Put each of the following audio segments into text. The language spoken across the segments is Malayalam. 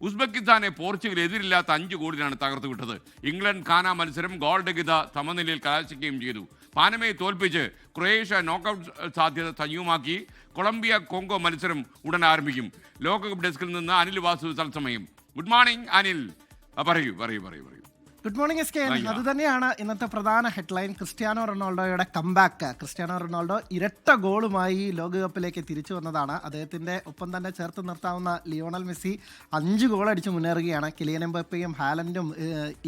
ഉസ്ബെക്കിസ്ഥാനെ പോർച്ചുഗൽ എതിരില്ലാത്ത 5 ഗോളിനാണ് തകർത്തു വിട്ടത്. ഇംഗ്ലണ്ട് ഘാന മത്സരം ഗോൾ രഹിത സമനിലയിൽ കലാശിക്കുകയും ചെയ്തു. പാനമയെ തോൽപ്പിച്ച് ക്രൊയേഷ്യ നോക്കൌട്ട് സാധ്യത സജീവമാക്കി. കൊളംബിയ കോങ്കോ മത്സരം ഉടൻ ആരംഭിക്കും. ലോകകപ്പ് ഡെസ്കിൽ നിന്ന് അനിൽ വാസു തത്സമയം. Good morning Anil. പറയൂ. Good morning S K. അത് തന്നെയാണ് ഇന്നത്തെ പ്രധാന ഹെഡ്ലൈൻ. ക്രിസ്ത്യാനോ റൊണാൾഡോയുടെ കംബാക്ക്. ക്രിസ്ത്യാനോ റൊണാൾഡോ ഇരട്ട ഗോളുമായി ലോകകപ്പിലേക്ക് തിരിച്ചു വന്നതാണ്. അദ്ദേഹത്തിന്റെ ഒപ്പം തന്നെ ചേർത്ത് നിർത്താവുന്ന ലിയോണൽ മെസ്സി 5 ഗോൾ അടിച്ച് മുന്നേറുകയാണ്. കിലിയൻ എംബാപ്പയും ഹാലൻഡും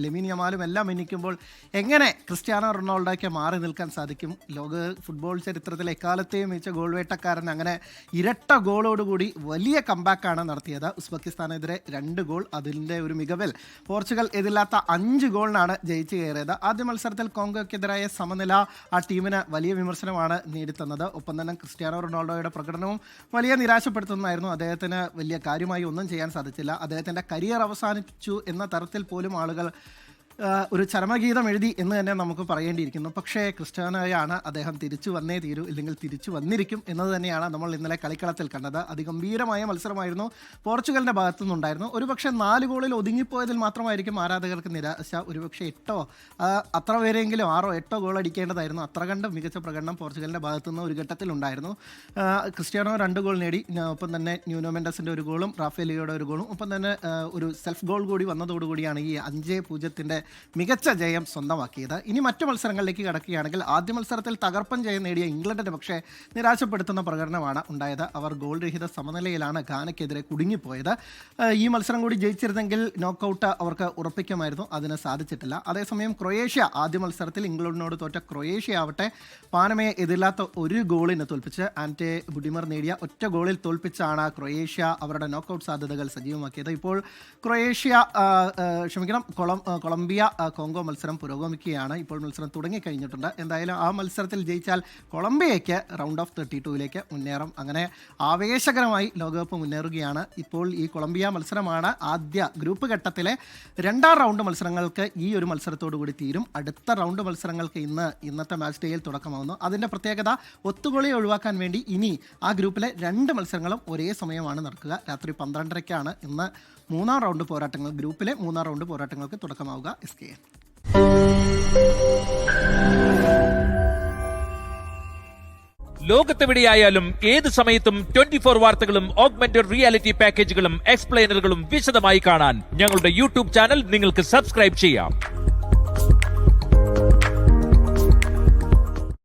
ലെമിൻ യമാലും എല്ലാം എണ്ണിക്കുമ്പോൾ എങ്ങനെ ക്രിസ്ത്യാനോ റൊണാൾഡോയ്ക്ക് മാറി നിൽക്കാൻ സാധിക്കും? ലോക ഫുട്ബോൾ ചരിത്രത്തിലെ എക്കാലത്തെയും മികച്ച ഗോൾ വേട്ടക്കാരൻ അങ്ങനെ ഇരട്ട ഗോളോടുകൂടി വലിയ കംബാക്കാണ് നടത്തിയത്. ഉസ്ബെക്കിസ്ഥാനെതിരെ 2 ഗോൾ, അതിൻ്റെ ഒരു മികവിൽ പോർച്ചുഗൽ എതിരില്ലാത്ത 5 ഗോളിനാണ് ജയിച്ചു കയറിയത്. ആദ്യ മത്സരത്തിൽ കോങ്കോയ്ക്കെതിരായ സമനില ആ ടീമിന് വലിയ വിമർശനമാണ് നേടിത്തന്നത്. ഒപ്പം തന്നെ ക്രിസ്ത്യാനോ റൊണാൾഡോയുടെ പ്രകടനവും വലിയ നിരാശപ്പെടുത്തുന്നതായിരുന്നു. അദ്ദേഹത്തിന് വലിയ കാര്യമായി ഒന്നും ചെയ്യാൻ സാധിച്ചില്ല. അദ്ദേഹത്തിൻ്റെ കരിയർ അവസാനിച്ചു എന്ന തരത്തിൽ പോലും ആളുകൾ ഒരു ചരമഗീതം എഴുതി എന്ന് തന്നെ നമുക്ക് പറയേണ്ടിയിരിക്കുന്നു. പക്ഷേ ക്രിസ്ത്യാനോയാണ് അദ്ദേഹം തിരിച്ചു വന്നേ തീരൂ, ഇല്ലെങ്കിൽ തിരിച്ചു വന്നിരിക്കും എന്നത് തന്നെയാണ് നമ്മൾ ഇന്നലെ കളിക്കളത്തിൽ കണ്ടത്. അതിഗംഭീരമായ മത്സരമായിരുന്നു പോർച്ചുഗലിൻ്റെ ഭാഗത്തു നിന്നുണ്ടായിരുന്നു. ഒരുപക്ഷെ 4 ഗോളിൽ ഒതുങ്ങിപ്പോയതിൽ മാത്രമായിരിക്കും ആരാധകർക്ക് നിരാശ. ഒരുപക്ഷെ 8 അത്ര പേരെങ്കിലും 6-8 ഗോൾ അടിക്കേണ്ടതായിരുന്നു. അത്ര കണ്ട് മികച്ച പ്രകടനം പോർച്ചുഗലിൻ്റെ ഭാഗത്തുനിന്ന് ഒരു ഘട്ടത്തിലുണ്ടായിരുന്നു. ക്രിസ്ത്യാനോ 2 ഗോൾ നേടി. ഒപ്പം തന്നെ ന്യൂനോ മെൻഡസിൻ്റെ ഒരു ഗോളും റാഫേലിയോയുടെ ഒരു ഗോളും, ഒപ്പം തന്നെ ഒരു സെൽഫ് ഗോൾ കൂടി വന്നതോടുകൂടിയാണ് ഈ 5-0 മികച്ച ജയം സ്വന്തമാക്കിയത്. ഇനി മറ്റു മത്സരങ്ങളിലേക്ക് കടക്കുകയാണെങ്കിൽ ആദ്യ മത്സരത്തിൽ തകർപ്പൻ ജയം നേടിയ ഇംഗ്ലണ്ടിന് പക്ഷേ നിരാശപ്പെടുത്തുന്ന പ്രകടനമാണ് ഉണ്ടായത്. അവർ ഗോൾ രഹിത സമനിലയിലാണ് ഘാനയ്ക്കെതിരെ കുടുങ്ങിപ്പോയത്. ഈ മത്സരം കൂടി ജയിച്ചിരുന്നെങ്കിൽ നോക്കൌട്ട് അവർക്ക് ഉറപ്പിക്കുമായിരുന്നു. അതിന് സാധിച്ചിട്ടില്ല. അതേസമയം ക്രൊയേഷ്യ ആദ്യ മത്സരത്തിൽ ഇംഗ്ലണ്ടിനോട് തോറ്റ ക്രൊയേഷ്യ ആവട്ടെ പാനമയെ എതിരില്ലാത്ത 1 ഗോളിന് തോൽപ്പിച്ച് ആൻറ്റെ ബുഡിമർ നേടിയ ഒറ്റ ഗോളിൽ തോൽപ്പിച്ചാണ് ക്രൊയേഷ്യ അവരുടെ നോക്കൌട്ട് സാധ്യതകൾ സജീവമാക്കിയത്. ഇപ്പോൾ കൊളംബിയ കോങ്കോ മത്സരം പുരോഗമിക്കുകയാണ്. ഇപ്പോൾ മത്സരം തുടങ്ങിക്കഴിഞ്ഞിട്ടുണ്ട്. എന്തായാലും ആ മത്സരത്തിൽ ജയിച്ചാൽ കൊളംബിയയ്ക്ക് റൗണ്ട് ഓഫ് 32 മുന്നേറും. അങ്ങനെ ആവേശകരമായി ലോകകപ്പ് മുന്നേറുകയാണ്. ഇപ്പോൾ ഈ കൊളംബിയ മത്സരമാണ് ആദ്യ ഗ്രൂപ്പ് ഘട്ടത്തിലെ 2ാം റൗണ്ട് മത്സരങ്ങൾക്ക് ഈ ഒരു മത്സരത്തോടു കൂടി തീരും. അടുത്ത റൗണ്ട് മത്സരങ്ങൾക്ക് ഇന്നത്തെ മാച്ച് ഡേയിൽ തുടക്കമാകുന്നു. അതിൻ്റെ പ്രത്യേകത ഒത്തുകളി ഒഴിവാക്കാൻ വേണ്ടി ഇനി ആ ഗ്രൂപ്പിലെ 2 മത്സരങ്ങളും ഒരേ സമയമാണ് നടക്കുക. രാത്രി 12:30 ഇന്ന് 3ാം റൗണ്ട് പോരാട്ടങ്ങൾ, ഗ്രൂപ്പിലെ 3ാം റൗണ്ട് പോരാട്ടങ്ങൾക്ക് തുടക്കമാവുക. SK. ലോകത്തെവിടെയായാലും ഏത് സമയത്തും 24 വാർത്തകളും ഓഗ്മെന്റഡ് റിയാലിറ്റി പാക്കേജുകളും എക്സ്പ്ലെയിനറുകളും വിശദമായി കാണാൻ ഞങ്ങളുടെ യൂട്യൂബ് ചാനൽ നിങ്ങൾക്ക് സബ്സ്ക്രൈബ് ചെയ്യാം.